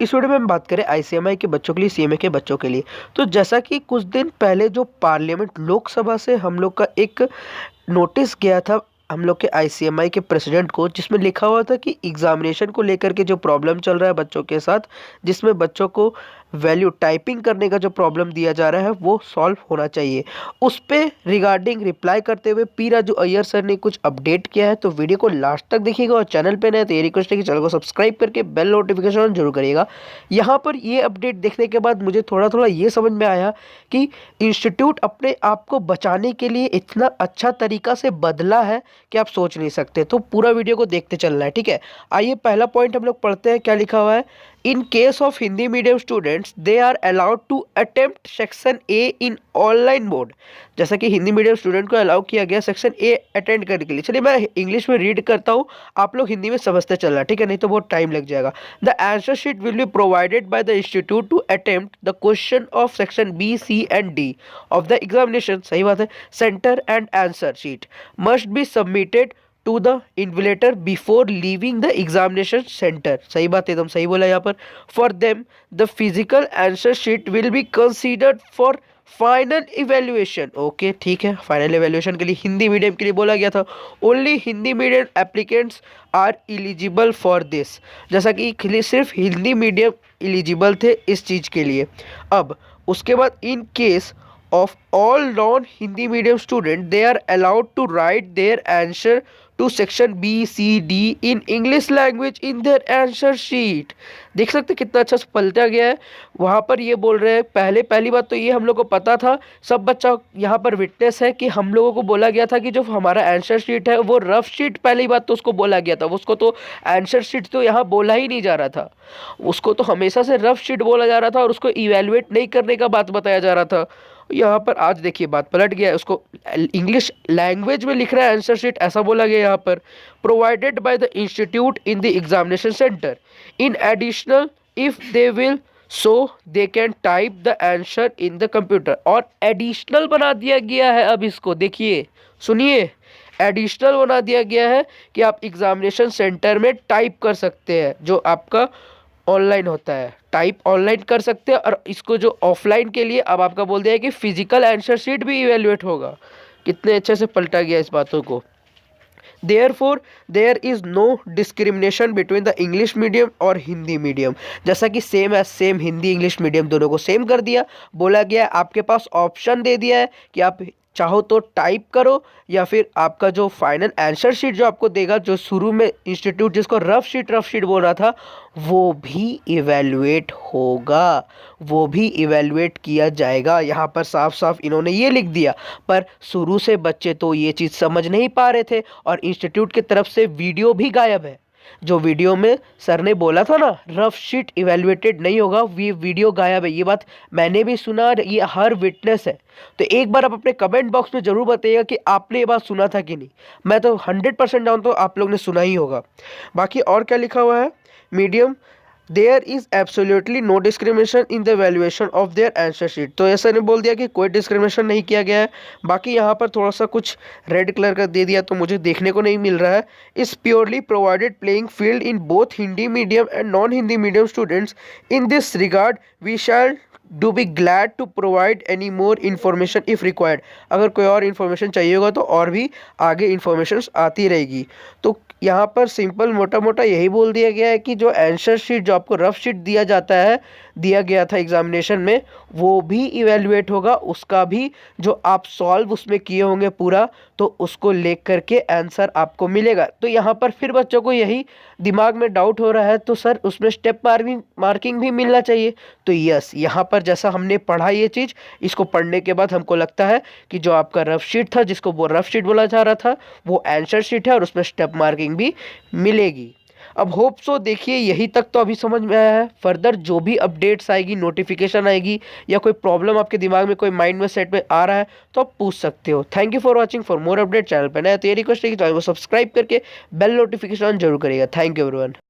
इस वीडियो में हम बात करें आईसीएमआई के बच्चों के लिए, सीएमए के बच्चों के लिए। तो जैसा कि कुछ दिन पहले जो पार्लियामेंट लोकसभा से हम लोग का एक नोटिस गया था हम लोग के आईसीएमआई के प्रेसिडेंट को, जिसमें लिखा हुआ था कि एग्जामिनेशन को लेकर के जो प्रॉब्लम चल रहा है बच्चों के साथ, जिसमें बच्चों को वैल्यू टाइपिंग करने का जो प्रॉब्लम दिया जा रहा है वो सॉल्व होना चाहिए। उस पे रिगार्डिंग रिप्लाई करते हुए पी राजू अय्यर सर ने कुछ अपडेट किया है। तो वीडियो को लास्ट तक देखिएगा और चैनल पे नए तो ये रिक्वेस्ट है कि चैनल को सब्सक्राइब करके बेल नोटिफिकेशन जरूर करिएगा। यहाँ पर ये अपडेट देखने के बाद मुझे थोड़ा थोड़ा ये समझ में आया कि इंस्टीट्यूट अपने आप को बचाने के लिए इतना अच्छा तरीका से बदला है कि आप सोच नहीं सकते। तो पूरा वीडियो को देखते चलना है, ठीक है। आइए पहला पॉइंट हम लोग पढ़ते हैं, क्या लिखा हुआ है। In case of Hindi medium students they are allowed to attempt section A in online mode. जैसा कि हिंदी मीडियम स्टूडेंट को अलाउ किया गया सेक्शन ए अटेंड करने के लिए। चलिए मैं इंग्लिश में रीड करता हूँ, आप लोग हिंदी में समझते चलना, ठीक है, नहीं तो बहुत टाइम लग जाएगा। The answer sheet will be provided by the institute to attempt the question of section B, C and D of the examination. सही बात है। Centre and answer sheet must be submitted to the invigilator before leaving the examination centre. सही बात, एकदम सही बोला यहाँ पर। For them the physical answer sheet will be considered for final evaluation. Okay, ठीक है, फाइनल इवेल्युएशन के लिए हिंदी मीडियम के लिए बोला गया था। Only Hindi medium applicants are eligible for this. जैसा कि सिर्फ हिंदी मीडियम एलिजिबल थे इस चीज़ के लिए। अब उसके बाद in case of all non-Hindi medium students, they are allowed to write their answer to section B, C, D in English language in their answer sheet। देख सकते कितना अच्छा पलटा गया है। वहाँ पर ये बोल रहे हैं, पहली बात तो ये हम लोग को पता था, सब बच्चा यहाँ पर विटनेस है कि हम लोगों को बोला गया था कि जो हमारा आंसर शीट है वो रफ शीट, पहली बात तो उसको बोला गया था, उसको तो आंसर शीट तो यहाँ बोला ही नहीं जा रहा था, उसको तो हमेशा से रफ शीट बोला जा रहा था और उसको इवेलुएट नहीं करने का बात बताया जा रहा था। यहाँ पर आज देखिए बात पलट गया है, उसको इंग्लिश लैंग्वेज में लिख रहा है आंसर शीट, ऐसा बोला गया यहाँ पर। Provided by the institute in the examination centre in additional if they will so they can type the answer in the computer. और एडिशनल बना दिया गया है, अब इसको देखिए, सुनिए, एडिशनल बना दिया गया है कि आप एग्जामिनेशन सेंटर में टाइप कर सकते हैं, जो आपका ऑनलाइन होता है, टाइप ऑनलाइन कर सकते हैं। और इसको जो ऑफलाइन के लिए अब आपका बोल दिया है कि फिजिकल आंसर शीट भी इवेल्युएट होगा। कितने अच्छे से पलटा गया इस बातों को। Therefore, there is no discrimination between the English medium और हिंदी मीडियम। जैसा कि सेम है, सेम हिंदी इंग्लिश मीडियम दोनों को सेम कर दिया। बोला गया है, आपके पास ऑप्शन दे दिया है कि आप चाहो तो टाइप करो या फिर आपका जो फाइनल आंसर शीट जो आपको देगा, जो शुरू में इंस्टीट्यूट जिसको रफ शीट बोल रहा था, वो भी इवेलुएट होगा, वो भी इवेलुएट किया जाएगा। यहाँ पर साफ साफ इन्होंने ये लिख दिया, पर शुरू से बच्चे तो ये चीज़ समझ नहीं पा रहे थे और इंस्टीट्यूट की तरफ से वीडियो भी गायब है। जो वीडियो में सर ने बोला था ना रफ शीट इवेलुएटेड नहीं होगा, ये वीडियो गायब है। ये बात मैंने भी सुना, ये हर विटनेस है। तो एक बार आप अपने कमेंट बॉक्स में ज़रूर बताइएगा कि आपने ये बात सुना था कि नहीं। मैं तो 100% जानता हूँ आप लोग ने सुना ही होगा। बाकी और क्या लिखा हुआ है, medium there is absolutely no discrimination in the valuation of their answer sheet. तो ऐसा ने बोल दिया कि कोई डिस्क्रिमिनेशन नहीं किया गया है। बाकी यहाँ पर थोड़ा सा कुछ रेड कलर का दे दिया तो मुझे देखने को नहीं मिल रहा है। This purely provided playing field in both Hindi medium and non Hindi medium students. In this regard we shall do be glad to provide any more information if required. अगर कोई और इन्फॉर्मेशन चाहिए होगा तो और भी आगे इन्फॉर्मेशन आती रहेगी। तो यहाँ पर सिंपल मोटा मोटा यही बोल दिया गया है कि जो आंसर शीट जो आपको रफ शीट दिया गया था एग्जामिनेशन में, वो भी इवेलुएट होगा, उसका भी जो आप सॉल्व उसमें किए होंगे पूरा, तो उसको लेकर करके आंसर आपको मिलेगा। तो यहाँ पर फिर बच्चों को यही दिमाग में डाउट हो रहा है, तो सर उसमें स्टेप मार्किंग भी मिलना चाहिए। तो यस, यहाँ पर जैसा हमने पढ़ा ये चीज़, इसको पढ़ने के बाद हमको लगता है कि जो आपका रफ शीट था, जिसको वो रफ शीट बोला जा रहा था, वो आंसर शीट है और उसमें स्टेप मार्किंग भी मिलेगी। अब होप सो, देखिए यही तक तो अभी समझ में आया है। फर्दर जो भी अपडेट्स आएगी, नोटिफिकेशन आएगी या कोई प्रॉब्लम आपके दिमाग में, कोई माइंड में सेट में आ रहा है, तो आप पूछ सकते हो। Thank you for watching. For more update channel पर नया तो ये रिक्वेस्ट है कि चैनल को सब्सक्राइब करके बेल नोटिफिकेशन जरूर करिएगा। Thank you everyone.